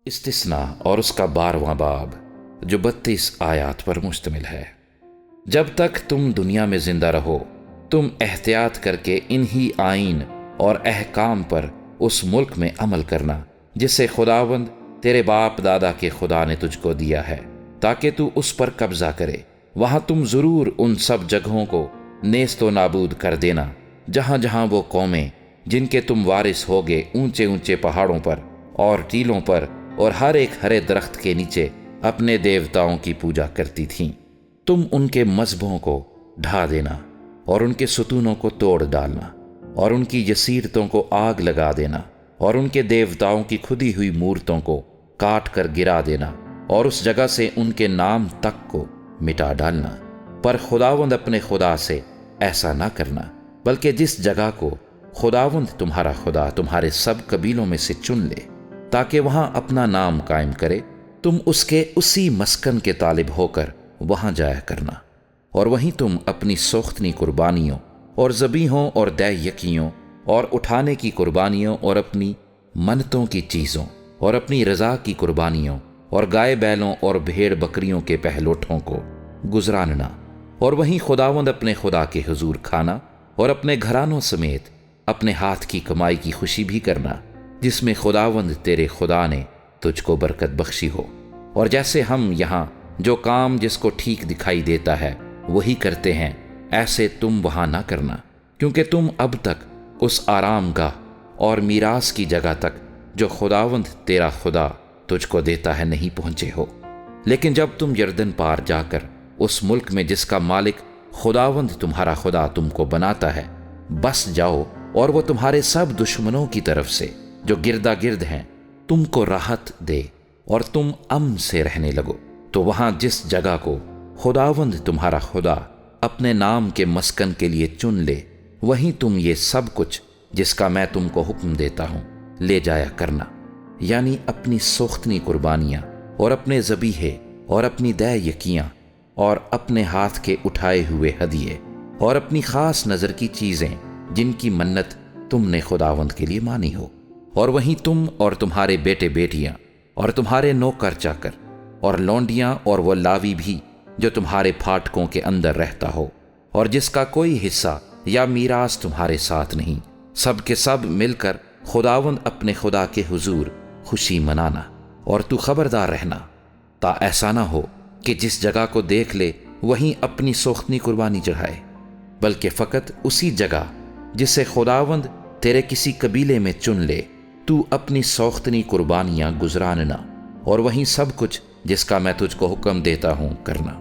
استثنا اور اس کا 12واں باب جو 32 آیات پر مشتمل ہے۔ جب تک تم دنیا میں زندہ رہو تم احتیاط کر کے انہی آئین اور احکام پر اس ملک میں عمل کرنا جسے خداوند تیرے باپ دادا کے خدا نے تجھ کو دیا ہے تاکہ تو اس پر قبضہ کرے۔ وہاں تم ضرور ان سب جگہوں کو نیست و نابود کر دینا جہاں جہاں وہ قومیں جن کے تم وارث ہوگے اونچے اونچے پہاڑوں پر اور ٹیلوں پر اور ہر ایک ہرے درخت کے نیچے اپنے دیوتاؤں کی پوجا کرتی تھیں، تم ان کے مذہبوں کو ڈھا دینا اور ان کے ستونوں کو توڑ ڈالنا اور ان کی جسیرتوں کو آگ لگا دینا اور ان کے دیوتاؤں کی کھدی ہوئی مورتوں کو کاٹ کر گرا دینا اور اس جگہ سے ان کے نام تک کو مٹا ڈالنا۔ پر خداوند اپنے خدا سے ایسا نہ کرنا، بلکہ جس جگہ کو خداوند تمہارا خدا تمہارے سب قبیلوں میں سے چن لے تاکہ وہاں اپنا نام قائم کرے، تم اس کے اسی مسکن کے طالب ہو کر وہاں جایا کرنا، اور وہیں تم اپنی سوختنی قربانیوں اور ذبیحوں اور دے یکیوں اور اٹھانے کی قربانیوں اور اپنی منتوں کی چیزوں اور اپنی رضا کی قربانیوں اور گائے بیلوں اور بھیڑ بکریوں کے پہلوٹوں کو گزراننا، اور وہیں خداوند اپنے خدا کے حضور کھانا اور اپنے گھرانوں سمیت اپنے ہاتھ کی کمائی کی خوشی بھی کرنا جس میں خداوند تیرے خدا نے تجھ کو برکت بخشی ہو۔ اور جیسے ہم یہاں جو کام جس کو ٹھیک دکھائی دیتا ہے وہی کرتے ہیں، ایسے تم وہاں نہ کرنا، کیونکہ تم اب تک اس آرام گاہ اور میراث کی جگہ تک جو خداوند تیرا خدا تجھ کو دیتا ہے نہیں پہنچے ہو۔ لیکن جب تم یردن پار جا کر اس ملک میں جس کا مالک خداوند تمہارا خدا تم کو بناتا ہے بس جاؤ، اور وہ تمہارے سب دشمنوں کی طرف سے جو گردا گرد ہیں تم کو راحت دے اور تم امن سے رہنے لگو، تو وہاں جس جگہ کو خداوند تمہارا خدا اپنے نام کے مسکن کے لیے چن لے وہیں تم یہ سب کچھ جس کا میں تم کو حکم دیتا ہوں لے جایا کرنا، یعنی اپنی سوختنی قربانیاں اور اپنے ذبیحے اور اپنی دے یکیاں اور اپنے ہاتھ کے اٹھائے ہوئے ہدیے اور اپنی خاص نظر کی چیزیں جن کی منت تم نے خداوند کے لیے مانی ہو، اور وہیں تم اور تمہارے بیٹے بیٹیاں اور تمہارے نوکر چاکر اور لونڈیاں اور وہ لاوی بھی جو تمہارے پھاٹکوں کے اندر رہتا ہو اور جس کا کوئی حصہ یا میراث تمہارے ساتھ نہیں، سب کے سب مل کر خداوند اپنے خدا کے حضور خوشی منانا، اور تو خبردار رہنا تا ایسا نہ ہو کہ جس جگہ کو دیکھ لے وہیں اپنی سوختنی قربانی چڑھائے، بلکہ فقط اسی جگہ جسے خداوند تیرے کسی قبیلے میں چن لے تو اپنی سوختنی قربانیاں گزراننا، اور وہیں سب کچھ جس کا میں تجھ کو حکم دیتا ہوں کرنا۔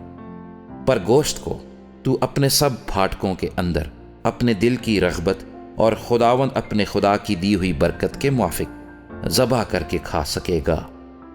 پر گوشت کو تو اپنے سب پھاٹکوں کے اندر اپنے دل کی رغبت اور خداوند اپنے خدا کی دی ہوئی برکت کے موافق ذبح کر کے کھا سکے گا۔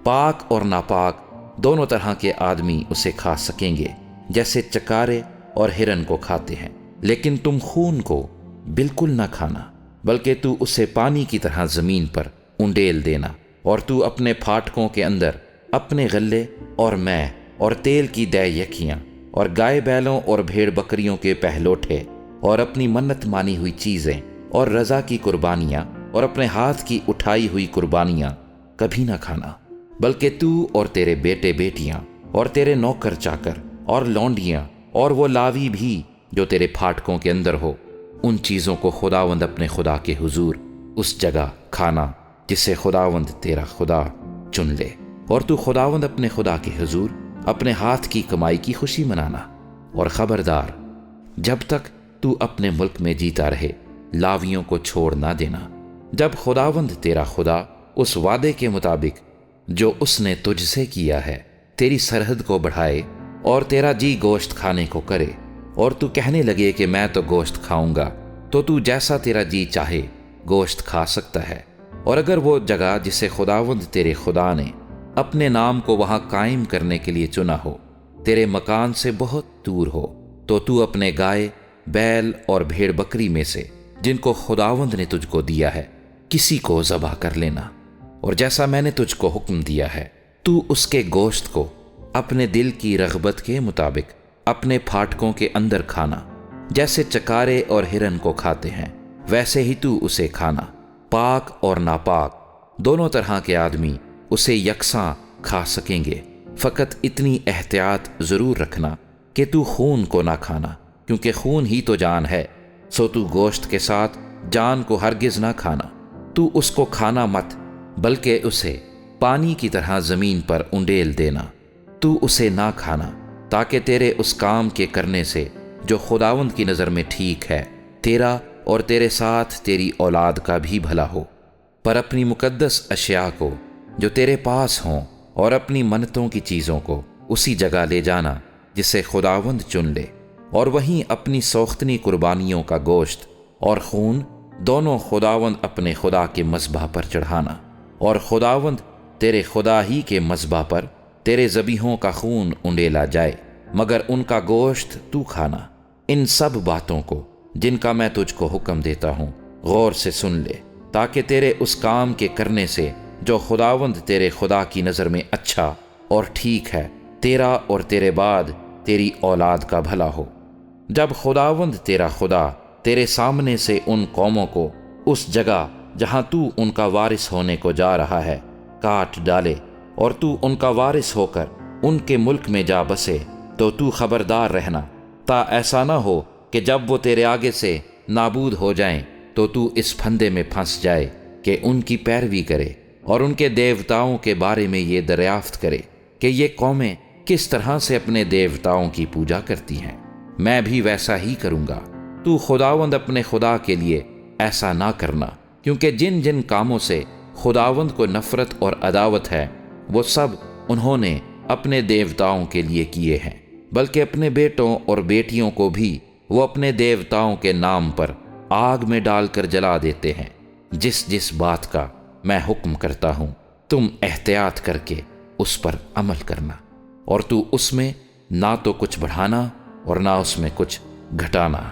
پاک اور ناپاک دونوں طرح کے آدمی اسے کھا سکیں گے، جیسے چکارے اور ہرن کو کھاتے ہیں، لیکن تم خون کو بالکل نہ کھانا، بلکہ تو اسے پانی کی طرح زمین پر انڈیل دینا، اور تو اپنے پھاٹکوں کے اندر اپنے غلے اور میں اور تیل کی دے یکیاں اور گائے بیلوں اور بھیڑ بکریوں کے پہلوٹے اور اپنی منت مانی ہوئی چیزیں اور رضا کی قربانیاں اور اپنے ہاتھ کی اٹھائی ہوئی قربانیاں کبھی نہ کھانا، بلکہ تو اور تیرے بیٹے بیٹیاں اور تیرے نوکر چاکر اور لونڈیاں اور وہ لاوی بھی جو تیرے پھاٹکوں کے اندر ہو ان چیزوں کو خداوند اپنے خدا کے حضور اس جگہ کھانا جسے خداوند تیرا خدا چن لے، اور تو خداوند اپنے خدا کے حضور اپنے ہاتھ کی کمائی کی خوشی منانا۔ اور خبردار جب تک تو اپنے ملک میں جیتا رہے لاویوں کو چھوڑ نہ دینا، جب خداوند تیرا خدا اس وعدے کے مطابق جو اس نے تجھ سے کیا ہے تیری سرحد کو بڑھائے اور تیرا جی گوشت کھانے کو کرے، اور تو کہنے لگے کہ میں تو گوشت کھاؤں گا، تو جیسا تیرا جی چاہے گوشت کھا سکتا ہے۔ اور اگر وہ جگہ جسے خداوند تیرے خدا نے اپنے نام کو وہاں قائم کرنے کے لیے چنا ہو تیرے مکان سے بہت دور ہو، تو اپنے گائے بیل اور بھیڑ بکری میں سے جن کو خداوند نے تجھ کو دیا ہے کسی کو ذبح کر لینا، اور جیسا میں نے تجھ کو حکم دیا ہے تو اس کے گوشت کو اپنے دل کی رغبت کے مطابق اپنے پھاٹکوں کے اندر کھانا، جیسے چکارے اور ہرن کو کھاتے ہیں ویسے ہی تو اسے کھانا۔ پاک اور ناپاک دونوں طرح کے آدمی اسے یکساں کھا سکیں گے، فقط اتنی احتیاط ضرور رکھنا کہ تو خون کو نہ کھانا، کیونکہ خون ہی تو جان ہے، سو تو گوشت کے ساتھ جان کو ہرگز نہ کھانا۔ تو اس کو کھانا مت، بلکہ اسے پانی کی طرح زمین پر انڈیل دینا۔ تو اسے نہ کھانا تاکہ تیرے اس کام کے کرنے سے جو خداوند کی نظر میں ٹھیک ہے، تیرا اور تیرے ساتھ تیری اولاد کا بھی بھلا ہو۔ پر اپنی مقدس اشیاء کو جو تیرے پاس ہوں اور اپنی منتوں کی چیزوں کو اسی جگہ لے جانا جسے خداوند چن لے، اور وہیں اپنی سوختنی قربانیوں کا گوشت اور خون دونوں خداوند اپنے خدا کے مذبح پر چڑھانا، اور خداوند تیرے خدا ہی کے مذبح پر تیرے ذبیحوں کا خون انڈیلا جائے، مگر ان کا گوشت تو کھانا۔ ان سب باتوں کو جن کا میں تجھ کو حکم دیتا ہوں غور سے سن لے، تاکہ تیرے اس کام کے کرنے سے جو خداوند تیرے خدا کی نظر میں اچھا اور ٹھیک ہے، تیرا اور تیرے بعد تیری اولاد کا بھلا ہو۔ جب خداوند تیرا خدا تیرے سامنے سے ان قوموں کو اس جگہ جہاں تو ان کا وارث ہونے کو جا رہا ہے کاٹ ڈالے، اور تو ان کا وارث ہو کر ان کے ملک میں جا بسے، تو خبردار رہنا، تا ایسا نہ ہو کہ جب وہ تیرے آگے سے نابود ہو جائیں تو اس پھندے میں پھنس جائے کہ ان کی پیروی کرے اور ان کے دیوتاؤں کے بارے میں یہ دریافت کرے کہ یہ قومیں کس طرح سے اپنے دیوتاؤں کی پوجا کرتی ہیں، میں بھی ویسا ہی کروں گا۔ تو خداوند اپنے خدا کے لیے ایسا نہ کرنا، کیونکہ جن جن کاموں سے خداوند کو نفرت اور عداوت ہے وہ سب انہوں نے اپنے دیوتاؤں کے لیے کیے ہیں، بلکہ اپنے بیٹوں اور بیٹیوں کو بھی وہ اپنے دیوتاؤں کے نام پر آگ میں ڈال کر جلا دیتے ہیں۔ جس جس بات کا میں حکم کرتا ہوں تم احتیاط کر کے اس پر عمل کرنا، اور تو اس میں نہ تو کچھ بڑھانا اور نہ اس میں کچھ گھٹانا۔